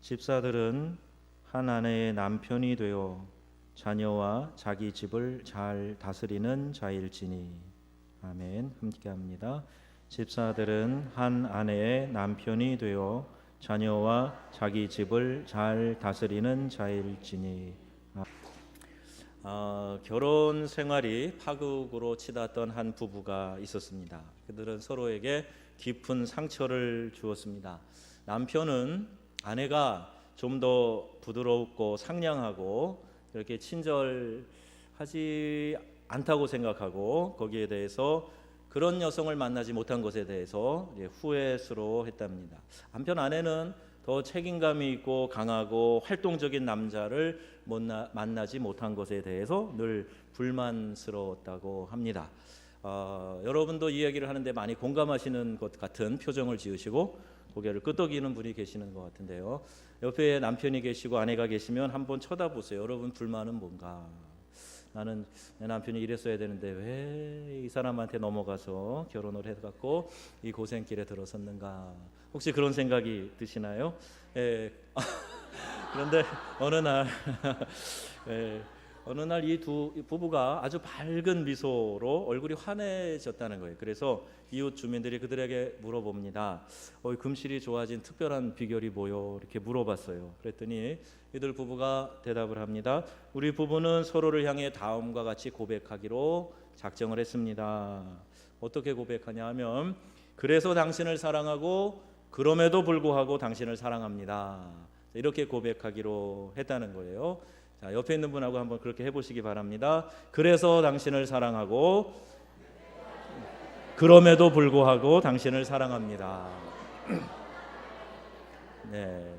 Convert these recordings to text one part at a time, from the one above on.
집사들은 한 아내의 남편이 되어 자녀와 자기 집을 잘 다스리는 자일지니. 아멘. 함께합니다. 집사들은 한 아내의 남편이 되어 자녀와 자기 집을 잘 다스리는 자일지니. 결혼 생활이 파국으로 치닫던 한 부부가 있었습니다. 그들은 서로에게 깊은 상처를 주었습니다. 남편은 아내가 좀 더 부드럽고 상냥하고 이렇게 친절하지 않다고 생각하고 거기에 대해서 그런 여성을 만나지 못한 것에 대해서 후회스러워했답니다. 한편 아내는 더 책임감이 있고 강하고 활동적인 남자를 만나지 못한 것에 대해서 늘 불만스러웠다고 합니다. 여러분도 이 얘기를 하는데 많이 공감하시는 것 같은 표정을 지으시고 고개를 끄덕이는 분이 계시는 것 같은데요. 옆에 남편이 계시고 아내가 계시면 한번 쳐다보세요. 여러분 불만은 뭔가? 나는 내 남편이 이랬어야 되는데 왜 이 사람한테 넘어가서 결혼을 해갖고 이 고생길에 들어섰는가? 혹시 그런 생각이 드시나요? 그런데 어느 날 이 두 부부가 아주 밝은 미소로 얼굴이 환해졌다는 거예요. 그래서 이웃 주민들이 그들에게 물어봅니다. 금실이 좋아진 특별한 비결이 뭐요? 이렇게 물어봤어요. 그랬더니 이들 부부가 대답을 합니다. 우리 부부는 서로를 향해 다음과 같이 고백하기로 작정을 했습니다. 어떻게 고백하냐 하면, 그래서 당신을 사랑하고 그럼에도 불구하고 당신을 사랑합니다. 이렇게 고백하기로 했다는 거예요. 자, 옆에 있는 분하고 한번 그렇게 해보시기 바랍니다. 그래서 당신을 사랑하고 그럼에도 불구하고 당신을 사랑합니다. 네,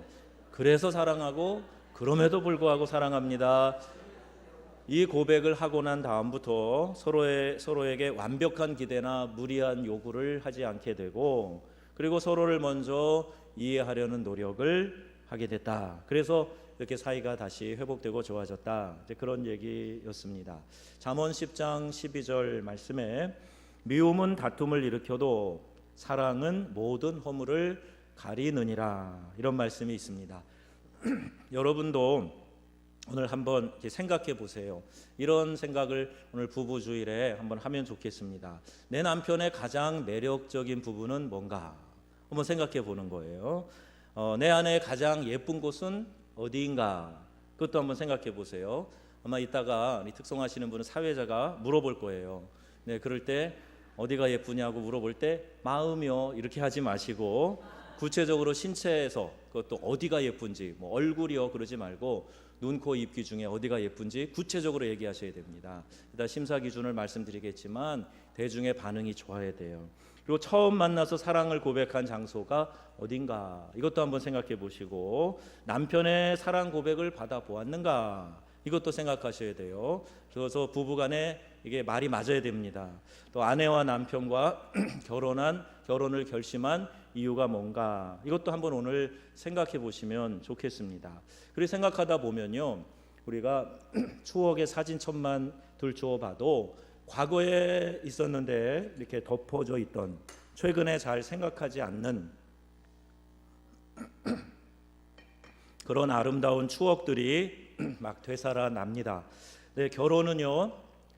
그래서 사랑하고 그럼에도 불구하고 사랑합니다. 이 고백을 하고 난 다음부터 서로에게 완벽한 기대나 무리한 요구를 하지 않게 되고, 그리고 서로를 먼저 이해하려는 노력을 하게 됐다. 그래서 이렇게 사이가 다시 회복되고 좋아졌다. 그런 얘기였습니다. 잠언 10장 12절 말씀에 미움은 다툼을 일으켜도 사랑은 모든 허물을 가리느니라, 이런 말씀이 있습니다. 여러분도 오늘 한번 생각해 보세요. 이런 생각을 오늘 부부주일에 한번 하면 좋겠습니다. 내 남편의 가장 매력적인 부분은 뭔가 한번 생각해 보는 거예요. 내 아내의 가장 예쁜 곳은 어디인가? 그것도 한번 생각해 보세요. 아마 이따가 특성하시는 분은 사회자가 물어볼 거예요. 네, 그럴 때 어디가 예쁘냐고 물어볼 때 마음이요 이렇게 하지 마시고 구체적으로 신체에서, 그것도 어디가 예쁜지, 뭐 얼굴이요 그러지 말고 눈, 코, 입, 귀 중에 어디가 예쁜지 구체적으로 얘기하셔야 됩니다. 일단 심사 기준을 말씀드리겠지만 대중의 반응이 좋아야 돼요. 그리고 처음 만나서 사랑을 고백한 장소가 어딘가, 이것도 한번 생각해 보시고, 남편의 사랑 고백을 받아 보았는가, 이것도 생각하셔야 돼요. 그래서 부부간에 이게 말이 맞아야 됩니다. 또 아내와 남편과 결혼을 결심한 이유가 뭔가, 이것도 한번 오늘 생각해 보시면 좋겠습니다. 그리고 생각하다 보면요, 우리가 추억의 사진첩만 들추어 봐도 과거에 있었는데 이렇게 덮어져 있던, 최근에 잘 생각하지 않는 그런 아름다운 추억들이 막 되살아납니다. 네, 결혼은요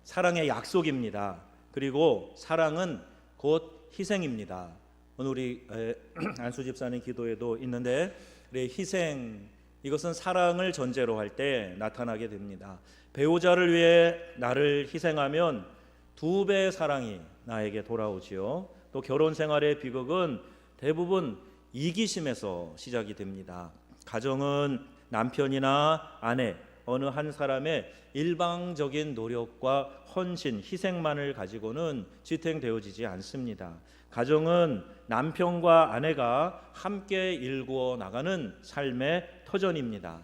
사랑의 약속입니다. 그리고 사랑은 곧 희생입니다. 오늘 우리 안수 집사님 기도에도 있는데, 희생, 이것은 사랑을 전제로 할 때 나타나게 됩니다. 배우자를 위해 나를 희생하면 2배의 사랑이 나에게 돌아오지요. 또 결혼 생활의 비극은 대부분 이기심에서 시작이 됩니다. 가정은 남편이나 아내, 어느 한 사람의 일방적인 노력과 헌신, 희생만을 가지고는 지탱되어지지 않습니다. 가정은 남편과 아내가 함께 일구어 나가는 삶의 터전입니다.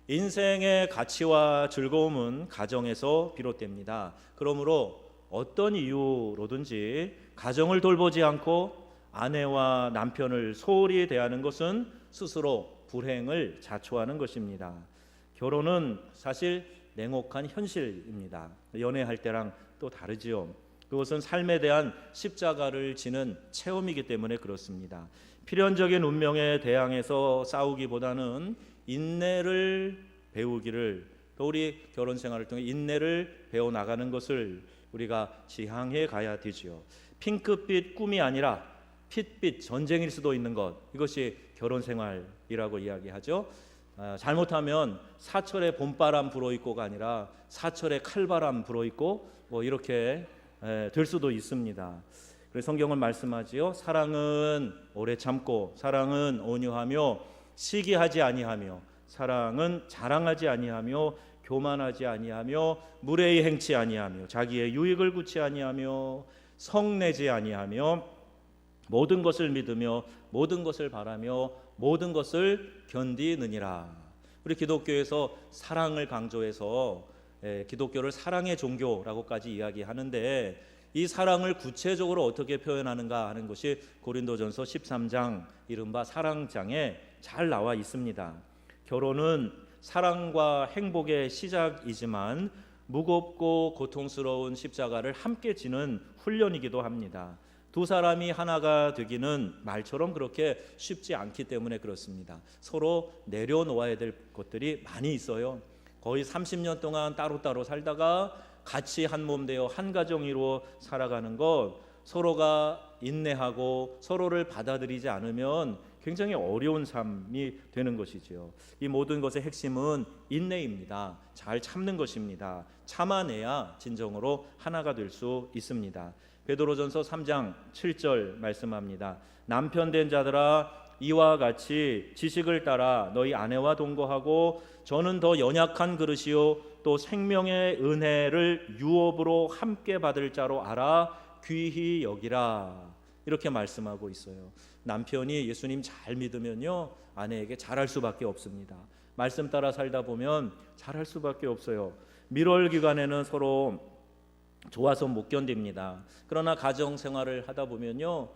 인생의 가치와 즐거움은 가정에서 비롯됩니다. 그러므로 어떤 이유로든지 가정을 돌보지 않고 아내와 남편을 소홀히 대하는 것은 스스로 불행을 자초하는 것입니다. 결혼은 사실 냉혹한 현실입니다. 연애할 때랑 또 다르지요. 그것은 삶에 대한 십자가를 지는 체험이기 때문에 그렇습니다. 필연적인 운명에 대항해서 싸우기보다는 인내를 배우기를, 또 우리 결혼 생활을 통해 인내를 배워 나가는 것을 우리가 지향해 가야 되지요. 핑크빛 꿈이 아니라 핏빛 전쟁일 수도 있는 것, 이것이 결혼 생활이라고 이야기하죠. 잘못하면 사철에 봄바람 불어있고가 아니라 사철에 칼바람 불어있고 이렇게 될 수도 있습니다. 그래서 성경은 말씀하지요. 사랑은 오래 참고, 사랑은 온유하며, 시기하지 아니하며, 사랑은 자랑하지 아니하며, 교만하지 아니하며, 무례히 행치 아니하며, 자기의 유익을 구치 아니하며, 성내지 아니하며, 모든 것을 믿으며, 모든 것을 바라며, 모든 것을 견디느니라. 우리 기독교에서 사랑을 강조해서 기독교를 사랑의 종교라고까지 이야기하는데, 이 사랑을 구체적으로 어떻게 표현하는가 하는 것이 고린도전서 13장 이른바 사랑장에 잘 나와 있습니다. 결혼은 사랑과 행복의 시작이지만 무겁고 고통스러운 십자가를 함께 지는 훈련이기도 합니다. 두 사람이 하나가 되기는 말처럼 그렇게 쉽지 않기 때문에 그렇습니다. 서로 내려놓아야 될 것들이 많이 있어요. 거의 30년 동안 따로따로 살다가 같이 한 몸 되어 한 가정 이루어 살아가는 것, 서로가 인내하고 서로를 받아들이지 않으면 굉장히 어려운 삶이 되는 것이지요. 이 모든 것의 핵심은 인내입니다. 잘 참는 것입니다. 참아내야 진정으로 하나가 될 수 있습니다. 베드로전서 3장 7절 말씀합니다. 남편 된 자들아, 이와 같이 지식을 따라 너희 아내와 동거하고, 저는 더 연약한 그릇이요 또 생명의 은혜를 유업으로 함께 받을 자로 알아 귀히 여기라. 이렇게 말씀하고 있어요. 남편이 예수님 잘 믿으면요, 아내에게 잘할 수밖에 없습니다. 말씀 따라 살다 보면 잘할 수밖에 없어요. 밀월 기간에는 서로 좋아서 못 견딥니다. 그러나 가정 생활을 하다 보면요,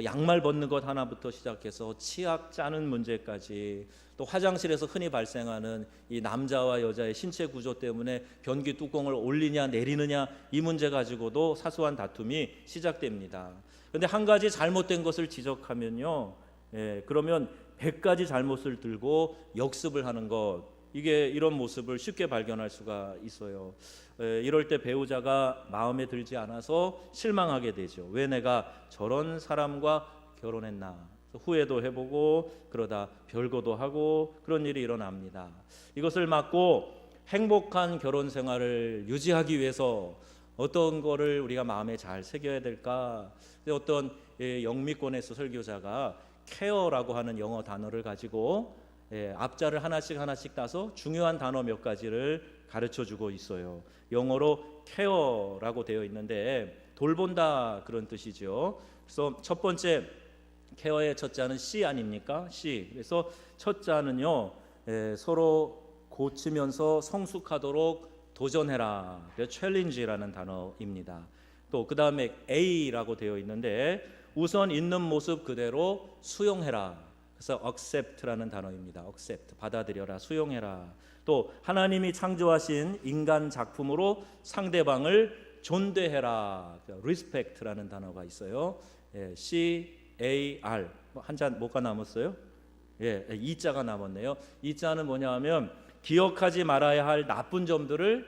양말 벗는 것 하나부터 시작해서 치약 짜는 문제까지, 또 화장실에서 흔히 발생하는 이 남자와 여자의 신체 구조 때문에 변기 뚜껑을 올리냐 내리느냐, 이 문제 가지고도 사소한 다툼이 시작됩니다. 그런데 한 가지 잘못된 것을 지적하면요, 그러면 100가지 잘못을 들고 역습을 하는 것, 이게 이런 모습을 쉽게 발견할 수가 있어요. 이럴 때 배우자가 마음에 들지 않아서 실망하게 되죠. 왜 내가 저런 사람과 결혼했나, 후회도 해보고 그러다 별거도 하고 그런 일이 일어납니다. 이것을 막고 행복한 결혼 생활을 유지하기 위해서 어떤 거를 우리가 마음에 잘 새겨야 될까? 어떤 영미권에서 설교자가 케어라고 하는 영어 단어를 가지고 앞자를 하나씩 따서 중요한 단어 몇 가지를 가르쳐주고 있어요. 영어로 케어라고 되어 있는데 돌본다 그런 뜻이죠. 그래서 첫 번째 케어의 첫 자는 C 아닙니까? C. 그래서 첫 자는요, 서로 고치면서 성숙하도록 도전해라. 챌린지라는 단어입니다. 또 그 다음에 A라고 되어 있는데 우선 있는 모습 그대로 수용해라. 그래서 accept라는 단어입니다. accept, 받아들여라, 수용해라. 또 하나님이 창조하신 인간 작품으로 상대방을 존대해라. respect라는 단어가 있어요. C-A-R. 한자 뭐가 남았어요? 이자가 남았네요. 이자는 뭐냐 하면 기억하지 말아야 할 나쁜 점들을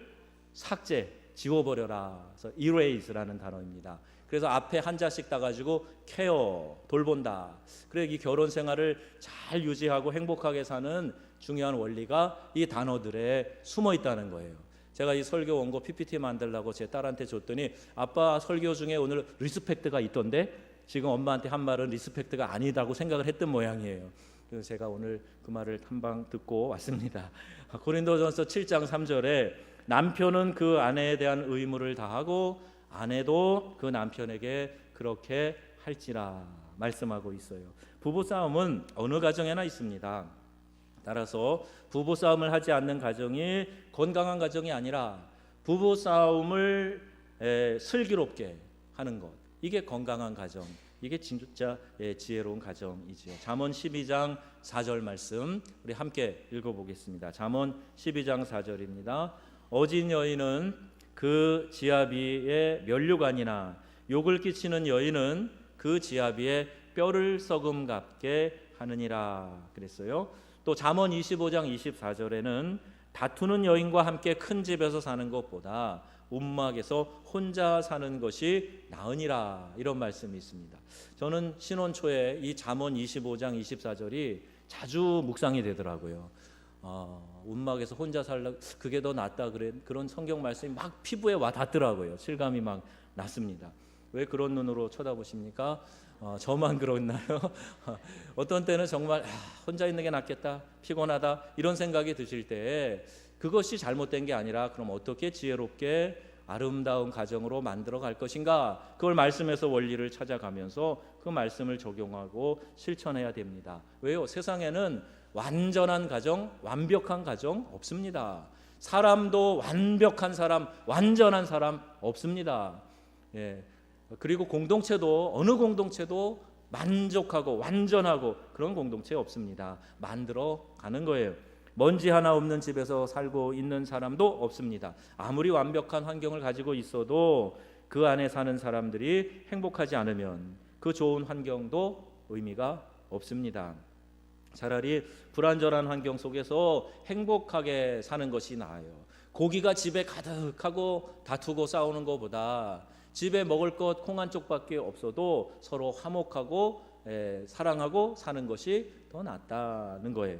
삭제, 지워버려라. 그래서 erase라는 단어입니다. 그래서 앞에 한자씩 따가지고 케어, 돌본다. 그래, 이 결혼 생활을 잘 유지하고 행복하게 사는 중요한 원리가 이 단어들에 숨어 있다는 거예요. 제가 이 설교 원고 PPT 만들려고 제 딸한테 줬더니 아빠 설교 중에 오늘 리스펙트가 있던데 지금 엄마한테 한 말은 리스펙트가 아니다고 생각을 했던 모양이에요. 그래서 제가 오늘 그 말을 탐방 듣고 왔습니다. 고린도전서 7장 3절에 남편은 그 아내에 대한 의무를 다하고 아내도 그 남편에게 그렇게 할지라 말씀하고 있어요. 부부싸움은 어느 가정에나 있습니다. 따라서 부부싸움을 하지 않는 가정이 건강한 가정이 아니라 부부싸움을 슬기롭게 하는 것, 이게 건강한 가정, 이게 진짜 지혜로운 가정이지요. 잠언 12장 4절 말씀 우리 함께 읽어보겠습니다. 잠언 12장 4절입니다. 어진 여인은 그 지아비의 면류관이나 욕을 끼치는 여인은 그 지아비의 뼈를 썩음같게 하느니라 그랬어요. 또 잠언 25장 24절에는 다투는 여인과 함께 큰 집에서 사는 것보다 움막에서 혼자 사는 것이 나으니라, 이런 말씀이 있습니다. 저는 신혼 초에 이 잠언 25장 24절이 자주 묵상이 되더라고요. 움막에서 혼자 살라, 그게 더 낫다, 그런 성경 말씀이 막 피부에 와 닿더라고요. 실감이 막 났습니다. 왜 그런 눈으로 쳐다보십니까? 저만 그러나요? 어떤 때는 정말 혼자 있는 게 낫겠다, 피곤하다, 이런 생각이 드실 때 그것이 잘못된 게 아니라 그럼 어떻게 지혜롭게 아름다운 가정으로 만들어 갈 것인가, 그걸 말씀에서 원리를 찾아가면서 그 말씀을 적용하고 실천해야 됩니다. 왜요? 세상에는 완전한 가정, 완벽한 가정 없습니다. 사람도 완벽한 사람, 완전한 사람 없습니다. 그리고 공동체도, 어느 공동체도 만족하고 완전하고 그런 공동체 없습니다. 만들어 가는 거예요. 먼지 하나 없는 집에서 살고 있는 사람도 없습니다. 아무리 완벽한 환경을 가지고 있어도 그 안에 사는 사람들이 행복하지 않으면 그 좋은 환경도 의미가 없습니다. 차라리 불안전한 환경 속에서 행복하게 사는 것이 나아요. 고기가 집에 가득하고 다투고 싸우는 것보다 집에 먹을 것 콩 한 쪽밖에 없어도 서로 화목하고 사랑하고 사는 것이 더 낫다는 거예요.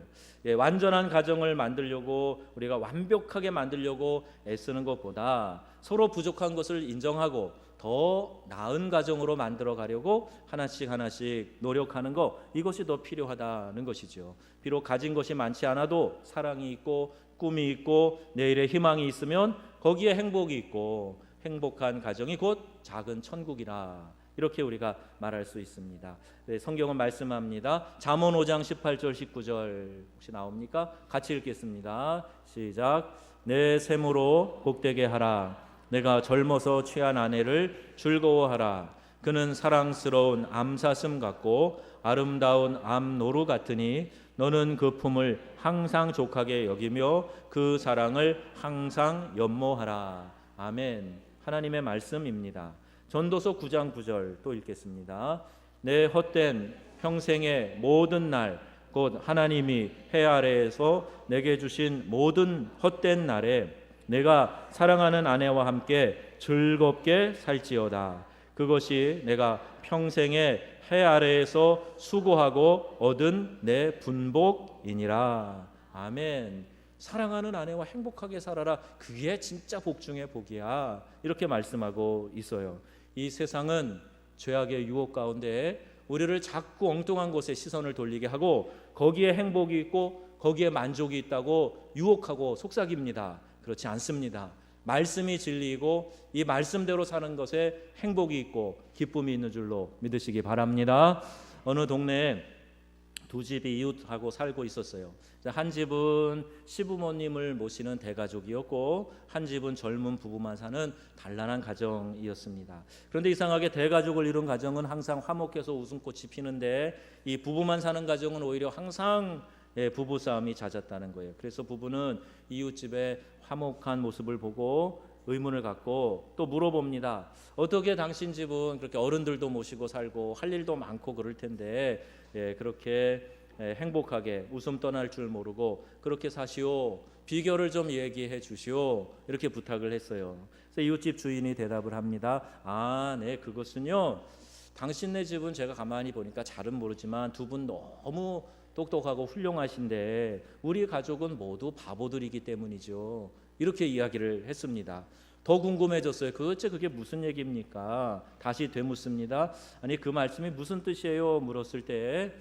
완전한 가정을 만들려고, 우리가 완벽하게 만들려고 애쓰는 것보다 서로 부족한 것을 인정하고 더 나은 가정으로 만들어 가려고 하나씩 하나씩 노력하는 것, 이것이 더 필요하다는 것이죠. 비록 가진 것이 많지 않아도 사랑이 있고 꿈이 있고 내일의 희망이 있으면 거기에 행복이 있고, 행복한 가정이 곧 작은 천국이라, 이렇게 우리가 말할 수 있습니다. 성경은 말씀합니다. 잠언 5장 18절 19절 혹시 나옵니까? 같이 읽겠습니다. 시작. 내 샘으로 복되게 하라. 내가 젊어서 취한 아내를 즐거워하라. 그는 사랑스러운 암사슴 같고 아름다운 암노루 같으니 너는 그 품을 항상 족하게 여기며 그 사랑을 항상 연모하라. 아멘. 하나님의 말씀입니다. 전도서 9장 9절 또 읽겠습니다. 내 헛된 평생의 모든 날, 곧 하나님이 해 아래에서 내게 주신 모든 헛된 날에 내가 사랑하는 아내와 함께 즐겁게 살지어다. 그것이 내가 평생의 해 아래에서 수고하고 얻은 내 분복이니라. 아멘. 사랑하는 아내와 행복하게 살아라. 그게 진짜 복 중의 복이야. 이렇게 말씀하고 있어요. 이 세상은 죄악의 유혹 가운데 우리를 자꾸 엉뚱한 곳에 시선을 돌리게 하고 거기에 행복이 있고 거기에 만족이 있다고 유혹하고 속삭입니다. 그렇지 않습니다. 말씀이 진리이고 이 말씀대로 사는 것에 행복이 있고 기쁨이 있는 줄로 믿으시기 바랍니다. 어느 동네에 두 집이 이웃하고 살고 있었어요. 한 집은 시부모님을 모시는 대가족이었고 한 집은 젊은 부부만 사는 단란한 가정이었습니다. 그런데 이상하게 대가족을 이룬 가정은 항상 화목해서 웃음꽃이 피는데 이 부부만 사는 가정은 오히려 항상 부부싸움이 잦았다는 거예요. 그래서 부부는 이웃집의 화목한 모습을 보고 의문을 갖고 또 물어봅니다. 어떻게 당신 집은 그렇게 어른들도 모시고 살고 할 일도 많고 그럴 텐데 그렇게 행복하게 웃음 떠날 줄 모르고 그렇게 사시오. 비결을 좀 얘기해 주시오. 이렇게 부탁을 했어요. 그래서 이웃집 주인이 대답을 합니다. 네, 그것은요, 당신네 집은 제가 가만히 보니까 잘은 모르지만 두 분 너무 똑똑하고 훌륭하신데 우리 가족은 모두 바보들이기 때문이죠. 이렇게 이야기를 했습니다. 더 궁금해졌어요. 그게 무슨 얘기입니까? 다시 되묻습니다. 아니, 그 말씀이 무슨 뜻이에요? 물었을 때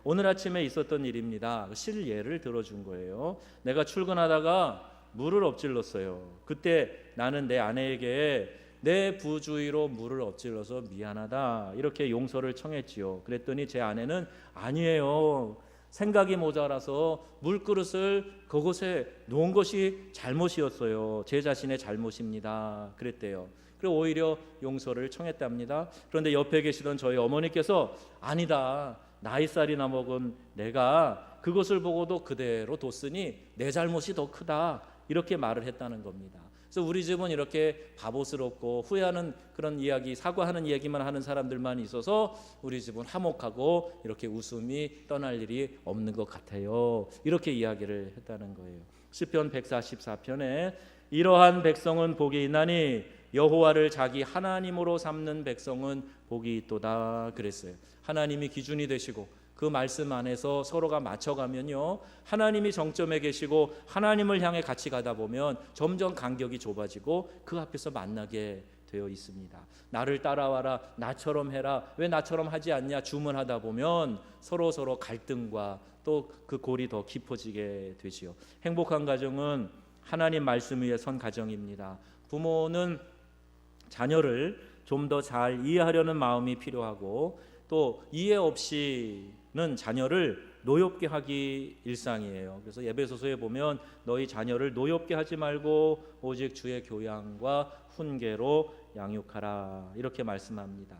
오늘 아침에 있었던 일입니다. 실예를 들어준 거예요. 내가 출근하다가 물을 엎질렀어요. 그때 나는 내 아내에게 내 부주의로 물을 엎질러서 미안하다 이렇게 용서를 청했지요. 그랬더니 제 아내는 아니에요. 생각이 모자라서 물그릇을 그곳에 놓은 것이 잘못이었어요. 제 자신의 잘못입니다. 그랬대요. 그리고 오히려 용서를 청했답니다. 그런데 옆에 계시던 저희 어머니께서 아니다. 나이살이나 먹은 내가 그것을 보고도 그대로 뒀으니 내 잘못이 더 크다. 이렇게 말을 했다는 겁니다. 그래서 우리 집은 이렇게 바보스럽고 후회하는 그런 이야기, 사과하는 얘기만 하는 사람들만 있어서 우리 집은 화목하고 이렇게 웃음이 떠날 일이 없는 것 같아요. 이렇게 이야기를 했다는 거예요. 시편 144편에 이러한 백성은 복이 있나니 여호와를 자기 하나님으로 삼는 백성은 복이 있도다 그랬어요. 하나님이 기준이 되시고 그 말씀 안에서 서로가 맞춰가면요, 하나님이 정점에 계시고 하나님을 향해 같이 가다 보면 점점 간격이 좁아지고 그 앞에서 만나게 되어 있습니다. 나를 따라와라, 나처럼 해라, 왜 나처럼 하지 않냐 주문하다 보면 서로 갈등과 또 그 골이 더 깊어지게 되지요. 행복한 가정은 하나님 말씀 위에 선 가정입니다. 부모는 자녀를 좀 더 잘 이해하려는 마음이 필요하고 또 이해 없이는 자녀를 노엽게 하기 일상이에요. 그래서 에베소서에 보면 너희 자녀를 노엽게 하지 말고 오직 주의 교양과 훈계로 양육하라 이렇게 말씀합니다.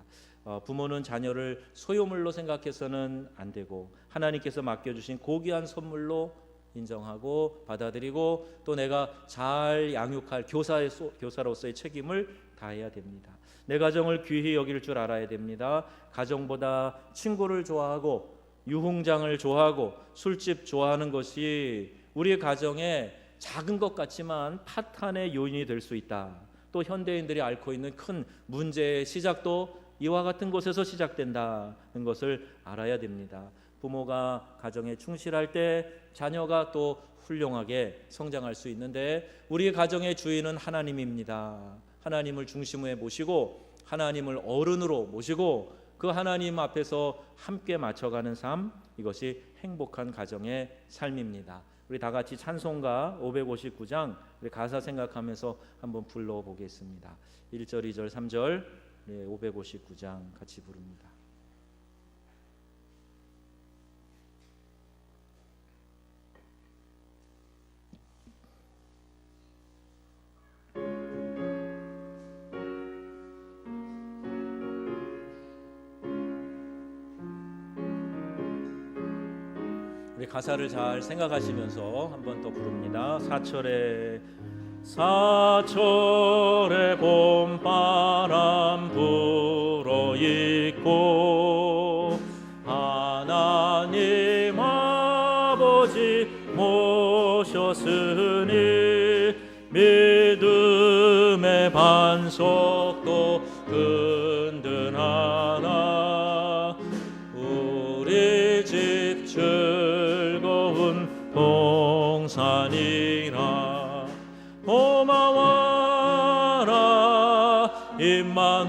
부모는 자녀를 소유물로 생각해서는 안 되고 하나님께서 맡겨주신 고귀한 선물로 인정하고 받아들이고 또 내가 잘 양육할 교사로서의 책임을 다해야 됩니다. 내 가정을 귀히 여길 줄 알아야 됩니다. 가정보다 친구를 좋아하고 유흥장을 좋아하고 술집 좋아하는 것이 우리의 가정에 작은 것 같지만 파탄의 요인이 될 수 있다. 또 현대인들이 앓고 있는 큰 문제의 시작도 이와 같은 곳에서 시작된다는 것을 알아야 됩니다. 부모가 가정에 충실할 때 자녀가 또 훌륭하게 성장할 수 있는데 우리 가정의 주인은 하나님입니다. 하나님을 중심에 모시고 하나님을 어른으로 모시고 그 하나님 앞에서 함께 맞춰가는 삶, 이것이 행복한 가정의 삶입니다. 우리 다 같이 찬송가 559장 우리 가사 생각하면서 한번 불러보겠습니다. 1절, 2절, 3절 559장 같이 부릅니다. 우리 가사를 잘 생각하시면서 한번 더 부릅니다. 사철에 봄바람 불어있고 하나님 아버지 모셨으니 믿음의 반석도 든든하나 우리 집 즐거운 동산이라 고마워라 임마누엘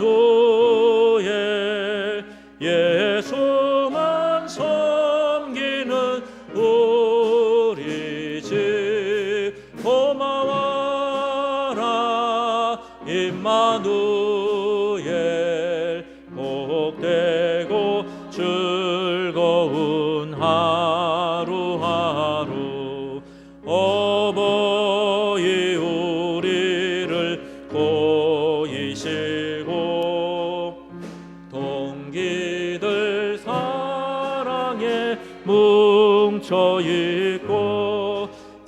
예수만 섬기는 우리 집 고마워라 임마누엘 복되고 즐거운 하루하루 어버이 우리를 보이시고 동기들 사랑에 뭉쳐있고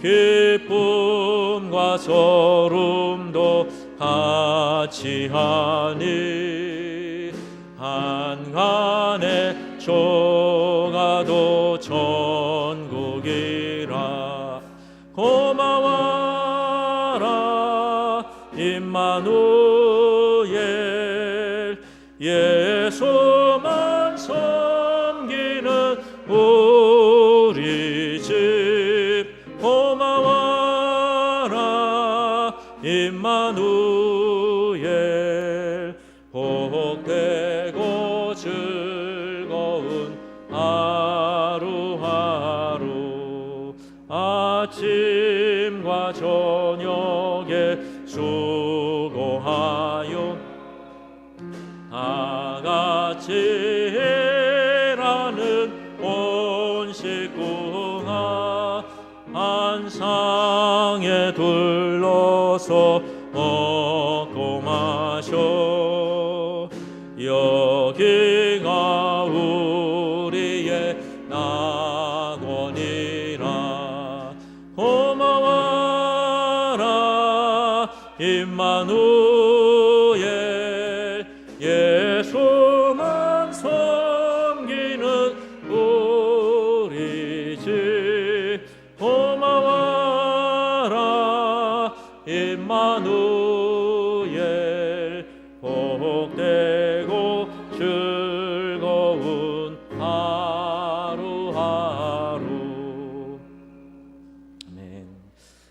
기쁨과 서름도 같이 하니 한간에 조가도 천국이라 고마워라 임마누엘 예수만 섬기는 우리 집 고마워라 임마누엘 복되고 즐거운 하루하루 아침과 저녁에 수고하여 다같이 일하는 온 식구가 안상에 둘러서 먹고 마셔 여기가 우리의 낙원이라 고마워라 임마누엘 예수만 섬기는 우리 집 고마워라 임마누엘 복되고 즐거운 하루하루. 아멘.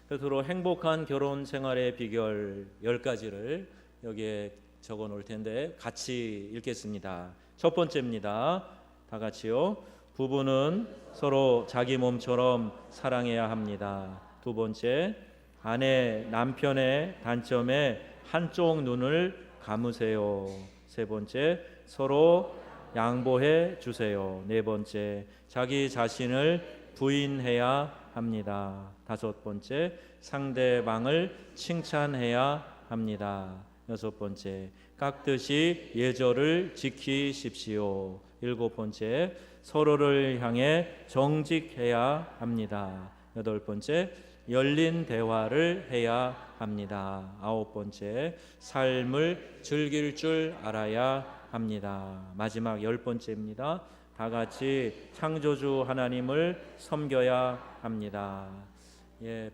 끝으로 행복한 결혼 생활의 비결 10가지를 여기에 적어 놓을 텐데 같이 읽겠습니다. 첫 번째입니다. 다 같이요. 부부는 서로 자기 몸처럼 사랑해야 합니다. 두 번째, 아내 남편의 단점에 한쪽 눈을 감으세요. 세 번째, 서로 양보해 주세요. 네 번째, 자기 자신을 부인해야 합니다. 다섯 번째, 상대방을 칭찬해야 합니다. 여섯 번째, 깍듯이 예절을 지키십시오. 일곱 번째, 서로를 향해 정직해야 합니다. 여덟 번째, 열린 대화를 해야 합니다. 아홉 번째, 삶을 즐길 줄 알아야 합니다. 마지막 10번째입니다. 다 같이 창조주 하나님을 섬겨야 합니다.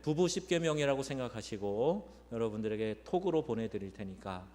부부 10계명이라고 생각하시고 여러분들에게 톡으로 보내드릴 테니까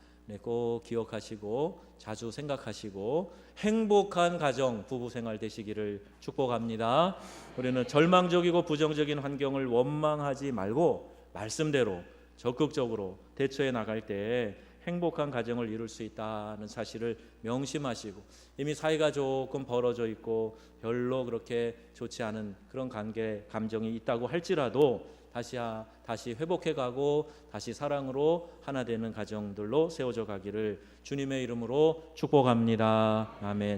꼭 기억하시고 자주 생각하시고 행복한 가정 부부 생활 되시기를 축복합니다. 우리는 절망적이고 부정적인 환경을 원망하지 말고 말씀대로 적극적으로 대처해 나갈 때 행복한 가정을 이룰 수 있다는 사실을 명심하시고, 이미 사이가 조금 벌어져 있고 별로 그렇게 좋지 않은 그런 관계 감정이 있다고 할지라도 다시 회복해가고 다시 사랑으로 하나 되는 가정들로 세워져 가기를 주님의 이름으로 축복합니다. 아멘.